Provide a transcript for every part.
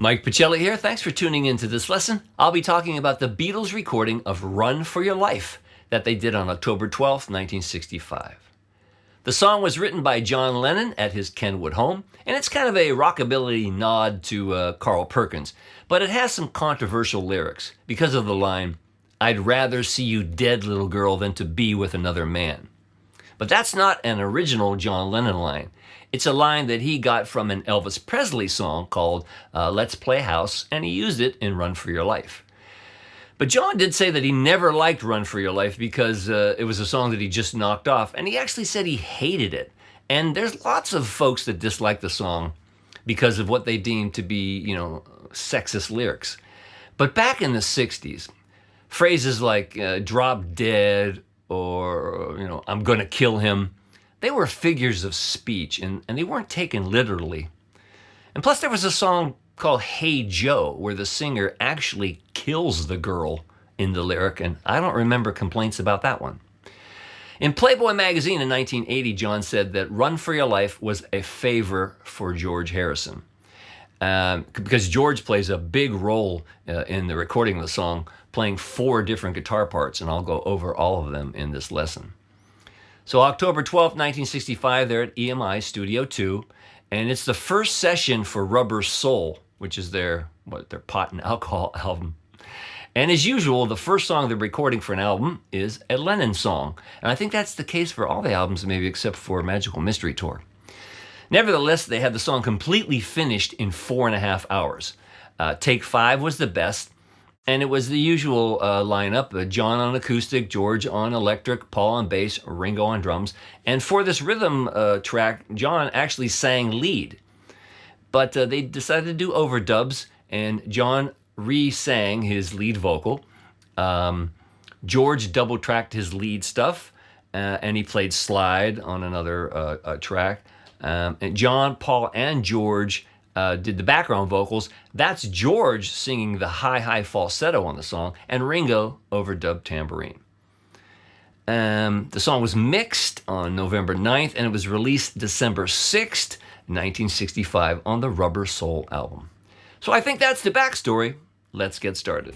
Mike Pachelli here. Thanks for tuning into this lesson. I'll be talking about the Beatles recording of Run for Your Life that they did on October 12th, 1965. The song was written by John Lennon at his Kenwood home, and it's kind of a rockabilly nod to Carl Perkins, but it has some controversial lyrics because of the line, "I'd rather see you dead, little girl, than to be with another man." But that's not an original John Lennon line. It's a line that he got from an Elvis Presley song called Let's Play House, and he used it in Run for Your Life. But John did say that he never liked Run for Your Life because it was a song that he just knocked off, and he actually said he hated it. And there's lots of folks that dislike the song because of what they deem to be, sexist lyrics. But back in the 60s, phrases like drop dead or, I'm gonna kill him, they were figures of speech, and they weren't taken literally. And plus there was a song called Hey Joe, where the singer actually kills the girl in the lyric, and I don't remember complaints about that one. In Playboy magazine in 1980, John said that Run for Your Life was a favor for George Harrison. Because George plays a big role in the recording of the song, playing 4 different guitar parts, and I'll go over all of them in this lesson. So October 12th, 1965, they're at EMI Studio 2, and it's the first session for Rubber Soul, which is their pot and alcohol album. And as usual, the first song they're recording for an album is a Lennon song. And I think that's the case for all the albums, maybe except for Magical Mystery Tour. Nevertheless, they had the song completely finished in 4.5 hours. Take 5 was the best, and it was the usual lineup, John on acoustic, George on electric, Paul on bass, Ringo on drums. And for this rhythm track, John actually sang lead. But they decided to do overdubs, and John re-sang his lead vocal. George double-tracked his lead stuff, and he played slide on another track. And John, Paul, and George did the background vocals. That's George singing the high falsetto on the song, and Ringo overdubbed tambourine. The song was mixed on November 9th, and it was released December 6th, 1965 on the Rubber Soul album. So I think that's the backstory. Let's get started.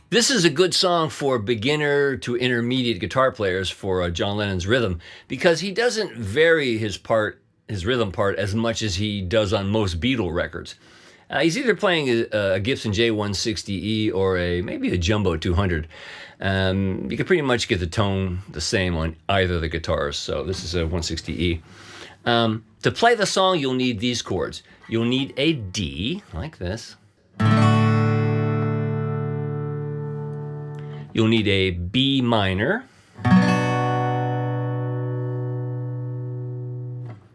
This is a good song for beginner to intermediate guitar players for John Lennon's rhythm, because he doesn't vary his rhythm part, as much as he does on most Beatle records. He's either playing a Gibson J160E or maybe a Jumbo 200. You can pretty much get the tone the same on either of the guitars, so this is a 160E. To play the song, you'll need these chords. You'll need a D, like this. You'll need a B minor.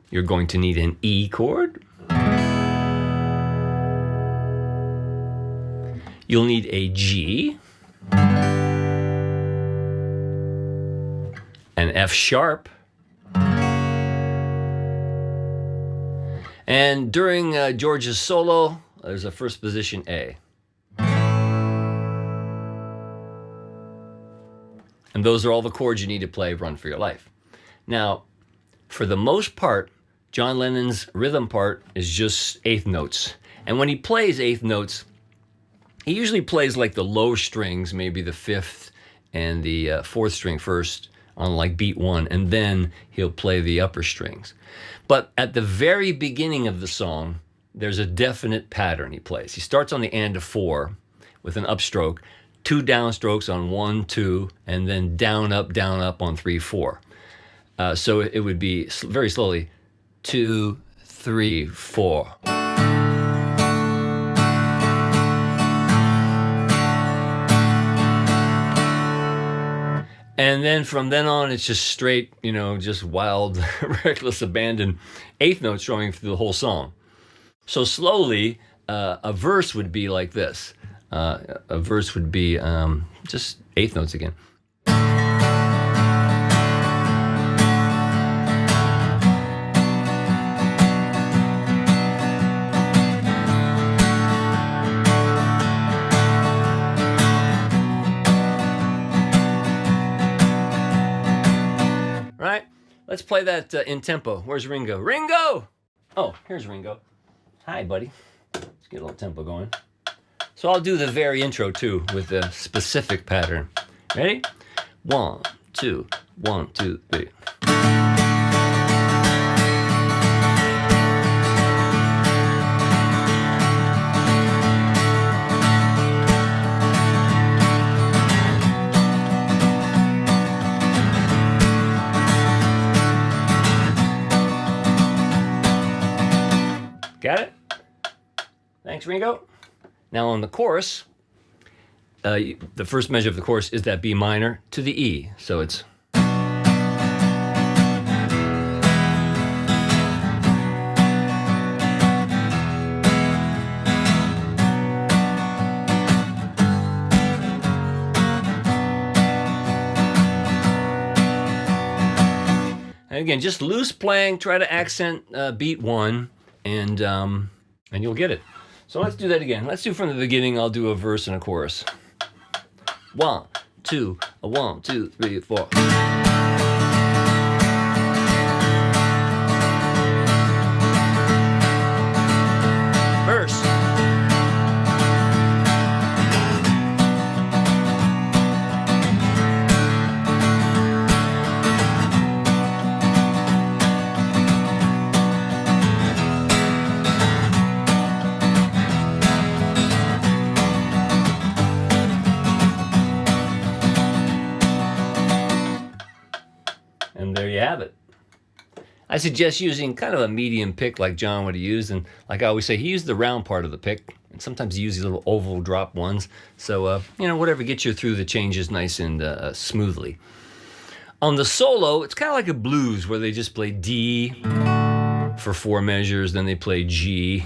You're going to need an E chord. You'll need a G, an F sharp, and during George's solo, there's a first position A. And those are all the chords you need to play Run for Your Life. Now, for the most part, John Lennon's rhythm part is just eighth notes. And when he plays eighth notes, he usually plays like the low strings, maybe the 5th and the 4th string first on like beat 1, and then he'll play the upper strings. But at the very beginning of the song, there's a definite pattern he plays. He starts on the and of 4 with an upstroke, 2 downstrokes on 1, 2, and then down, up on 3, 4. So it would be very slowly, 2, 3, 4. And then from then on, it's just straight, just wild, reckless abandon eighth notes showing through the whole song. So slowly, a verse would be like this. A verse would be just eighth notes again. Let's play that in tempo. Where's Ringo? Ringo! Oh, here's Ringo. Hi, buddy. Let's get a little tempo going. So I'll do the very intro too with a specific pattern. Ready? 1, 2, 1, 2, 3. Got it? Thanks, Ringo. Now on the chorus, the first measure of the chorus is that B minor to the E. So it's... And again, just loose playing, try to accent beat 1, and you'll get it. So let's do that again. Let's do from the beginning. I'll do a verse and a chorus. 1, 2, 1, 2, 3, 4. Verse. And there you have it. I suggest using kind of a medium pick like John would have used, and like I always say, he used the round part of the pick, and sometimes he uses these little oval drop ones. So, whatever gets you through the changes nice and smoothly. On the solo, it's kind of like a blues where they just play D for 4 measures, then they play G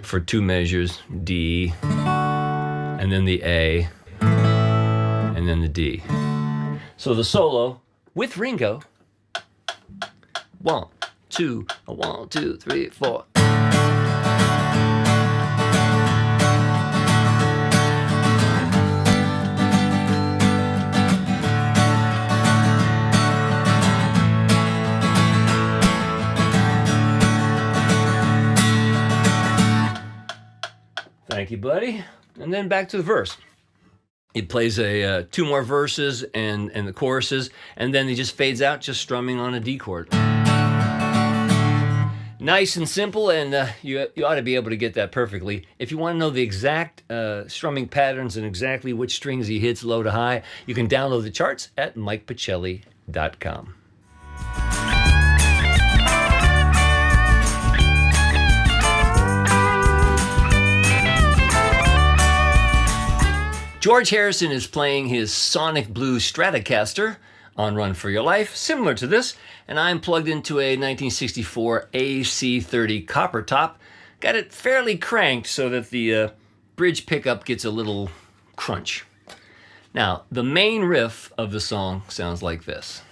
for 2 measures, D, and then the A, and then the D. So the solo with Ringo. 1, 2, 1, 2, 3, 4. Thank you, buddy. And then back to the verse. It plays 2 more verses and the choruses, and then it just fades out, just strumming on a D chord. Nice and simple, and you ought to be able to get that perfectly. If you want to know the exact strumming patterns and exactly which strings he hits low to high, you can download the charts at MikePachelli.com. George Harrison is playing his Sonic Blue Stratocaster on Run for Your Life, similar to this, and I'm plugged into a 1964 AC30 copper top. Got it fairly cranked so that the bridge pickup gets a little crunch. Now, the main riff of the song sounds like this.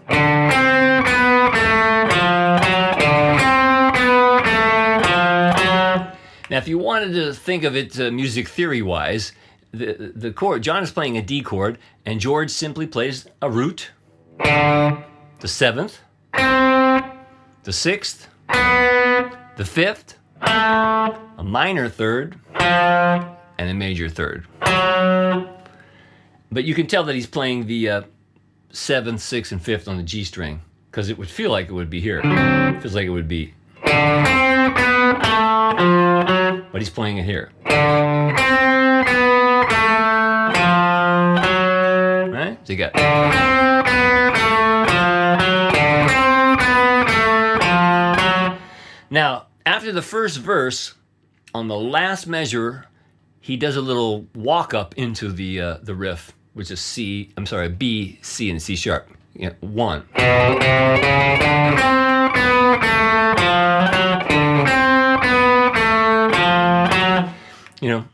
Now, if you wanted to think of it music theory-wise, the chord, John is playing a D chord, and George simply plays a root, the 7th, the 6th, the 5th, a minor 3rd, and a major 3rd. But you can tell that he's playing the 7th, 6th, and 5th on the G string, because it would feel like it would be here. It feels like it would be. But he's playing it here. Right? So you got. Now, after the first verse, on the last measure, he does a little walk up into the riff, which is B, C, and C sharp. 1.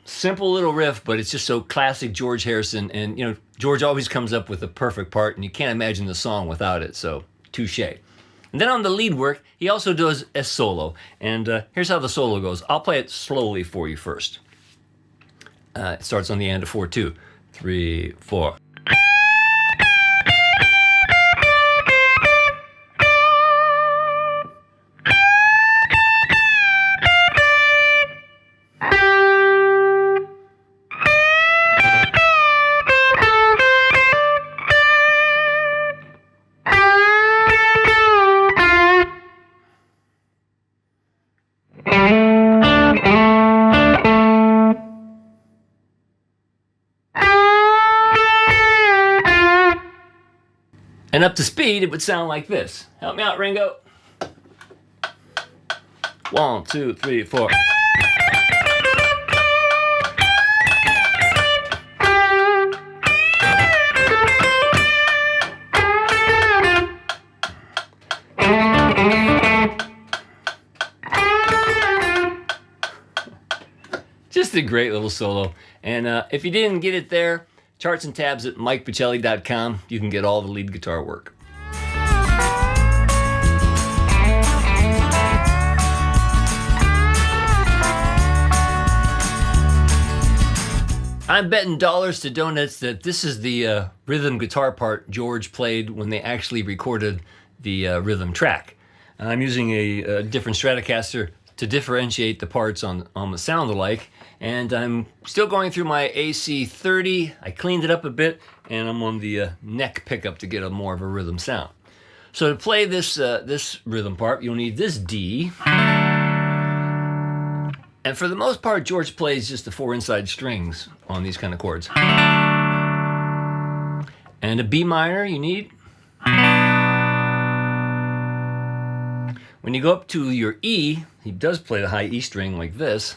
Simple little riff, but it's just so classic George Harrison. And, George always comes up with the perfect part, and you can't imagine the song without it, so touche. And then on the lead work, he also does a solo. And here's how the solo goes. I'll play it slowly for you first. It starts on the end of 4, 2, 3, 4. And up to speed, it would sound like this. Help me out, Ringo. 1, 2, 3, 4. Just a great little solo. And if you didn't get it there, charts and tabs at MikePachelli.com. You can get all the lead guitar work. I'm betting dollars to donuts that this is the rhythm guitar part George played when they actually recorded the rhythm track. I'm using a different Stratocaster to differentiate the parts on the sound alike, and I'm still going through my AC30. I cleaned it up a bit, and I'm on the neck pickup to get more of a rhythm sound. So to play this rhythm part, you'll need this D. And for the most part, George plays just the 4 inside strings on these kind of chords. And a B minor you need. When you go up to your E, he does play the high E string like this.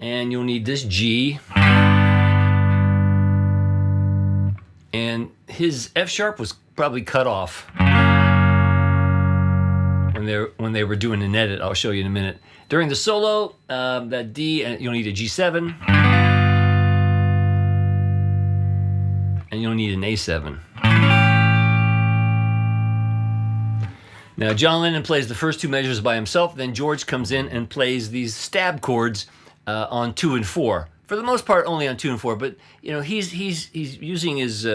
And you'll need this G. And his F sharp was probably cut off when they were doing an edit. I'll show you in a minute. During the solo, that D, and you'll need a G7. And you'll need an A7. Now, John Lennon plays the first 2 measures by himself, then George comes in and plays these stab chords on 2 and 4. For the most part, only on 2 and 4, but you know he's using his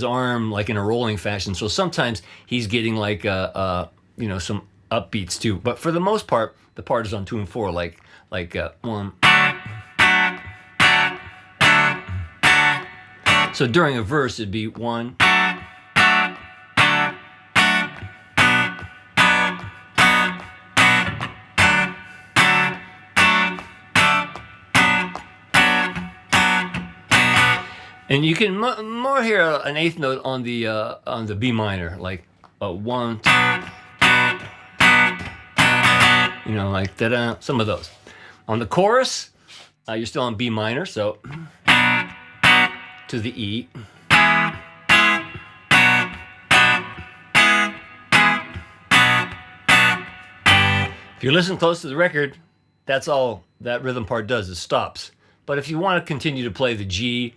arm like in a rolling fashion. So sometimes he's getting like some upbeats too. But for the most part, the part is on 2 and 4, like 1. So during a verse, it'd be 1. And you can more hear an 8th note on the B minor, like 1, like da-da, some of those. On the chorus, you're still on B minor, so to the E. If you listen close to the record, that's all that rhythm part does, is stops. But if you want to continue to play the G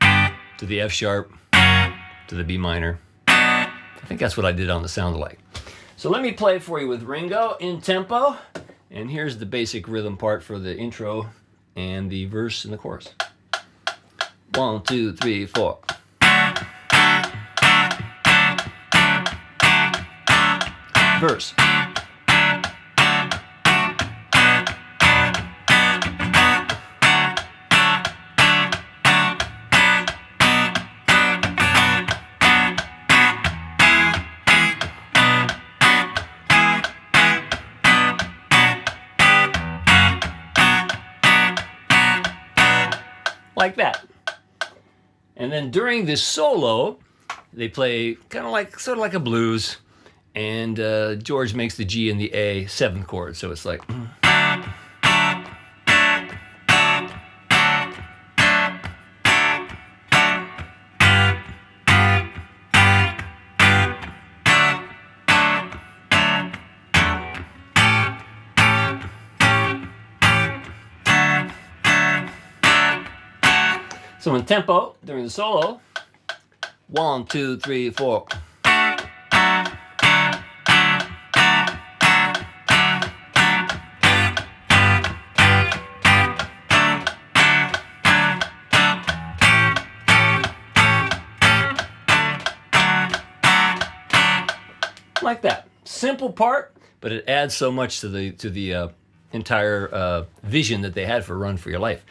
to the F sharp to the B minor, I think that's what I did on the sound alike. So let me play it for you with Ringo in tempo. And here's the basic rhythm part for the intro and the verse and the chorus. 1, 2, 3, 4. Verse. Like that. And then during this solo, they play sort of like a blues, and George makes the G and the A 7th chord, so it's like. So in tempo, during the solo, 1, 2, 3, 4. Like that. Simple part, but it adds so much to the entire vision that they had for Run for Your Life.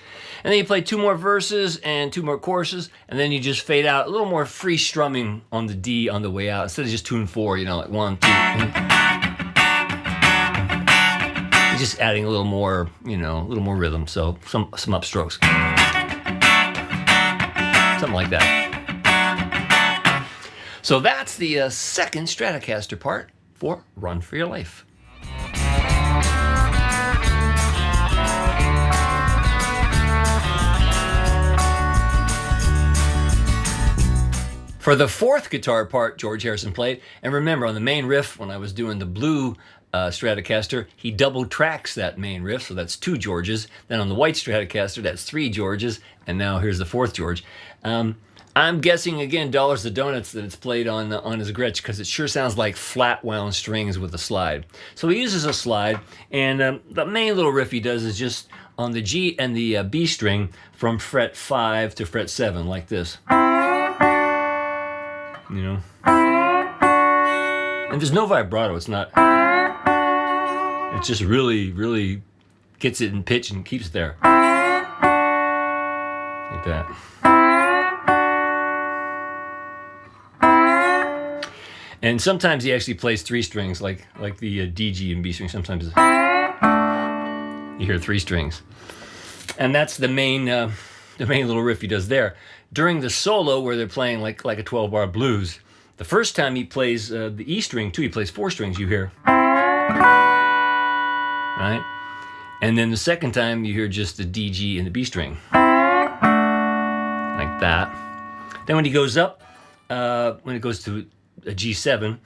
And then you play 2 more verses and 2 more choruses, and then you just fade out, a little more free strumming on the D on the way out, instead of just 2 and 4, like 1, 2. You're just adding a little more, a little more rhythm, so some upstrokes. Something like that. So that's the second Stratocaster part for Run for Your Life. For the fourth guitar part, George Harrison played, and remember on the main riff, when I was doing the blue Stratocaster, he double tracks that main riff, so that's 2 Georges. Then on the white Stratocaster, that's 3 Georges, and now here's the 4th George. I'm guessing, again, dollars to donuts, that it's played on his Gretsch, because it sure sounds like flat wound strings with a slide. So he uses a slide, and the main little riff he does is just on the G and the B string from fret 5 to fret 7, like this. You know? And there's no vibrato, it's not. It just really, really gets it in pitch and keeps it there. Like that. And sometimes he actually plays 3 strings, like the D, G, and B string. Sometimes you hear 3 strings. And that's the main little riff he does there. During the solo, where they're playing like a 12-bar blues, the first time he plays the E string too, he plays 4 strings, you hear. Right? And then the second time you hear just the D, G, and the B string. Like that. Then when he goes up, when it goes to a G7,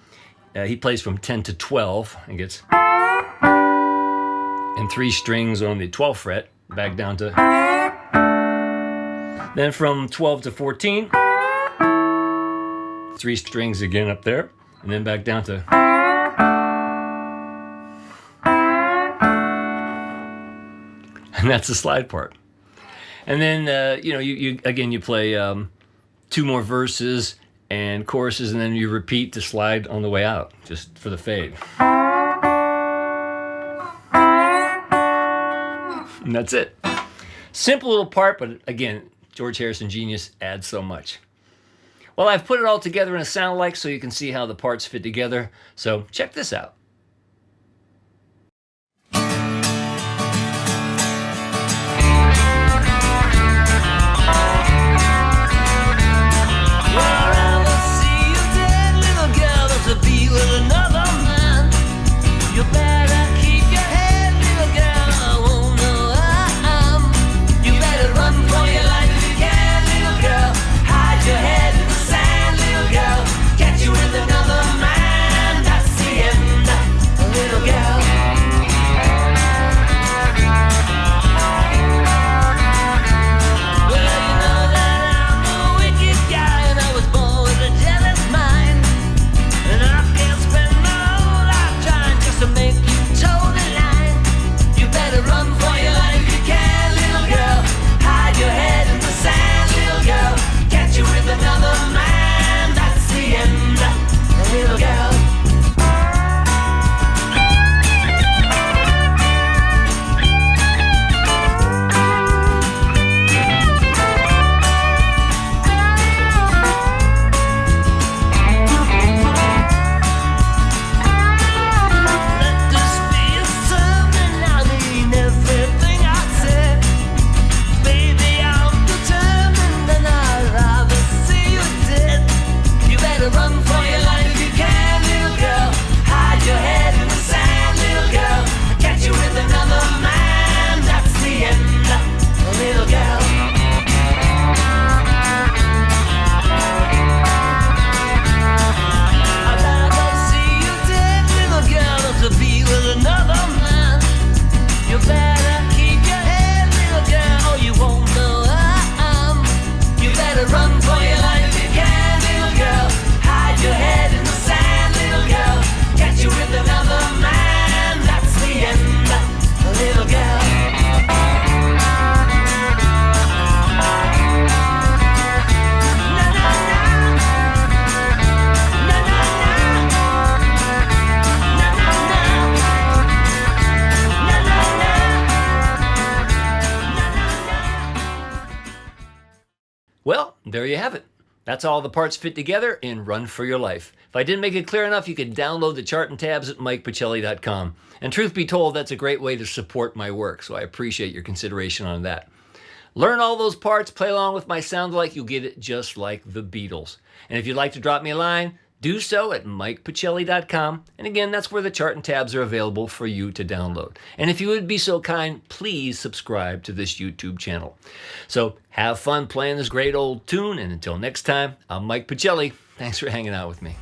he plays from 10 to 12 and gets, and 3 strings on the 12th fret, back down to, then from 12 to 14, 3 strings again up there, and then back down to, and that's the slide part. And then you play 2 more verses and choruses, and then you repeat the slide on the way out, just for the fade. And that's it. Simple little part, but again, George Harrison genius, adds so much. Well, I've put it all together in a sound alike so you can see how the parts fit together. So check this out. Well, there you have it. That's all the parts fit together in Run for Your Life. If I didn't make it clear enough, you can download the chart and tabs at MikePachelli.com. And truth be told, that's a great way to support my work, so I appreciate your consideration on that. Learn all those parts, play along with my sound alike, you'll get it just like the Beatles. And if you'd like to drop me a line, do so at mikepachelli.com. And again, that's where the chart and tabs are available for you to download. And if you would be so kind, please subscribe to this YouTube channel. So have fun playing this great old tune. And until next time, I'm Mike Pachelli. Thanks for hanging out with me.